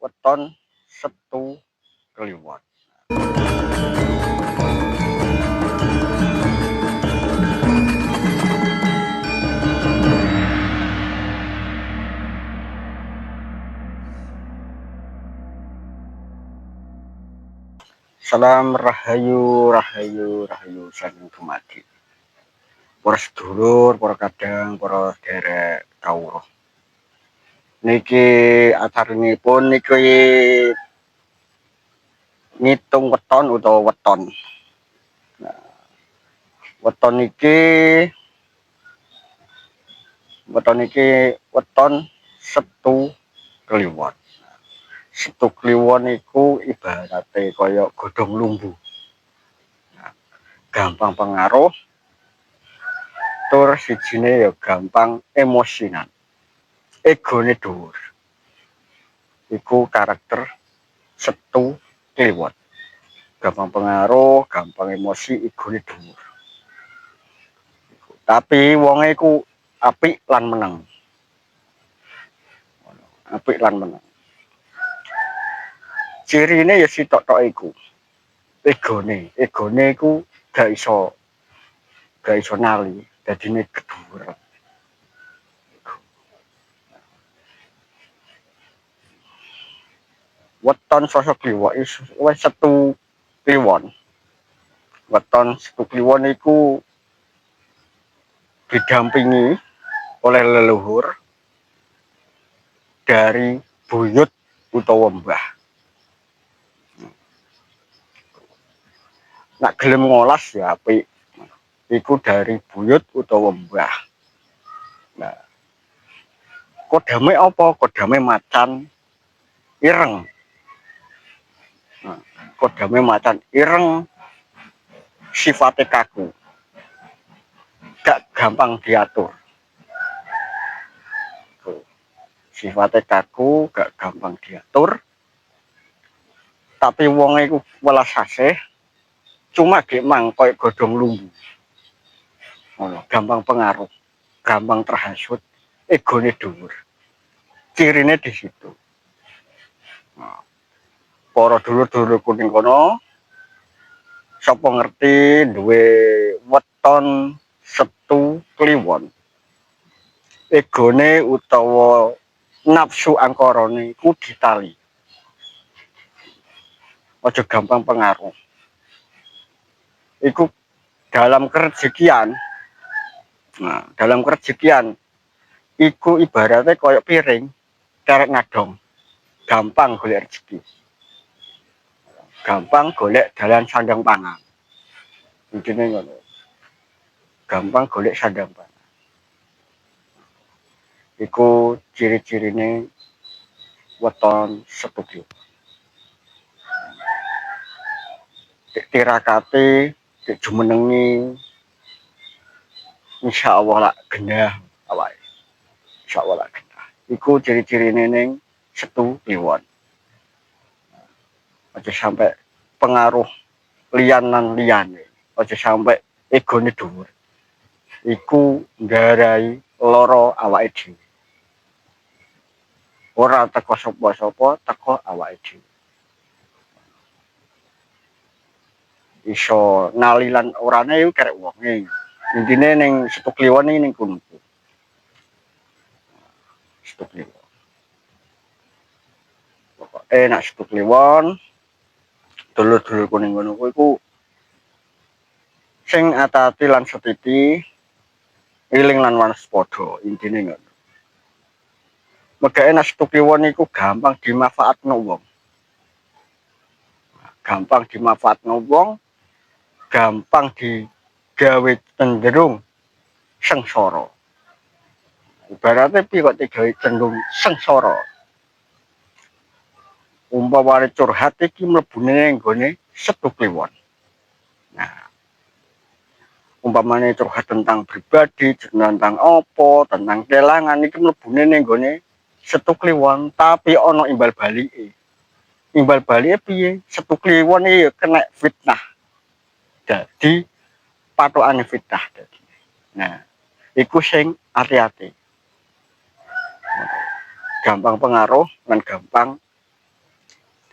weton Setu Kliwon. Salam rahayu rahayu rahayu saking dumadi. Para sedulur, para kadang, para derek kawruh. Niki acaranipun niki ngitung weton utawa weton. Nah, weton niki weton Setu Kliwon. Setu Kliwon iku ibarate kaya godhong lumbu. Nah, gampang pengaruh, tur sijine ya gampang emosinan. Egone dhuwur. Iku karakter Setu Kliwon. Gampang pengaruh, gampang emosi, egone dhuwur. Tapi wonge iku apik lan meneng. Apik lan meneng. Cirine ya sitok-tok iku. Egone iku gak iso nali, dadine kedhuwur. Weton sosok Kliwon wis Setu Kliwon. Weton Setu Kliwon iku didampingi oleh leluhur dari buyut utawa mbah. Nak gelem ngolas ya apik. Iku dari buyut utawa mbah. Nah, kodame apa? Kodame macan ireng. Nah, kodame macan ireng, sifate kaku. Gak gampang diatur. Sifate kaku, gak gampang diatur. Tapi wong iku welas asih, cuma gek mang koyo godhong lumbu. Ngono, gampang pengaruh, gampang terhasut, egone dhuwur. Cirine di situ. Nah, para dulur-dulur kuning kono, sapa ngerti duwe weton Setu Kliwon. Egone utawa nafsu angkarane ku ditali. Aja gampang pengaruh. Iku dalam kerejekian. Nah, dalam kerejekian iku ibaratnya koyo piring kerek ngadong. Gampang golek rezeki. Gampang golek dalan sandang pangan. Intine ngono. Gampang golek sandang pangan. Iku ciri-cirine weton Setu Kliwon. Tirakate jumenengi insyaallah lak genah awake. Insyaallah lak genah. Iku ciri-cirine ning Setu Kliwon. Aja sampai pengaruh lianan liyane. Aja sampai egone dhuwur. Iku nggarai lara awake dhewe. Ora teko sapa-sapa, teko awake dhewe. Iso nalilan orane iku kerek wonge. Intine ning Setu Kliwon iki ning kono. Setu Kliwon. Pokoke nek Setu Kliwon dulur-dulur kuning ngono iku sing ati-ati lan setiti, eling lan waspada, intine ngono. Megake nek Setu Kliwon iku gampang dimanfaatno wong. Gampang dimanfaatno wong, gampang digawe cenderung sengsara. Ibaratnya piye kok digawe cenderung sengsara. Umpamane curhat iki mlebune nggone Setu Kliwon. Nah, umpamane curhat tentang pribadi, tentang apa, tentang kelangan iki mlebune ning nggone Setu Kliwon, tapi ana imbal balike. Imbal balike piye? Setu Kliwon iki kena fitnah. Dadi pathokane fitnah dadi. Nah, iku sing ati-ati. Gampang pengaruh lan gampang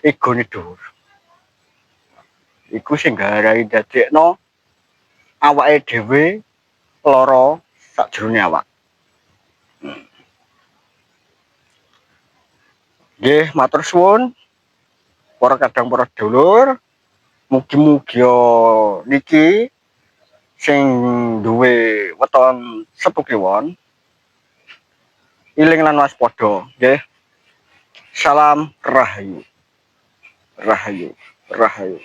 egone dhuwur. Iku sing garai dadekno awake dhewe lara sakjroning awak. Nggih, matur suwun para kadang para dulur. Mugi-mugi niki sing duwe weton Setu Kliwon iling lan waspada, nggih. Salam rahayu. Rahayu. Rahayu.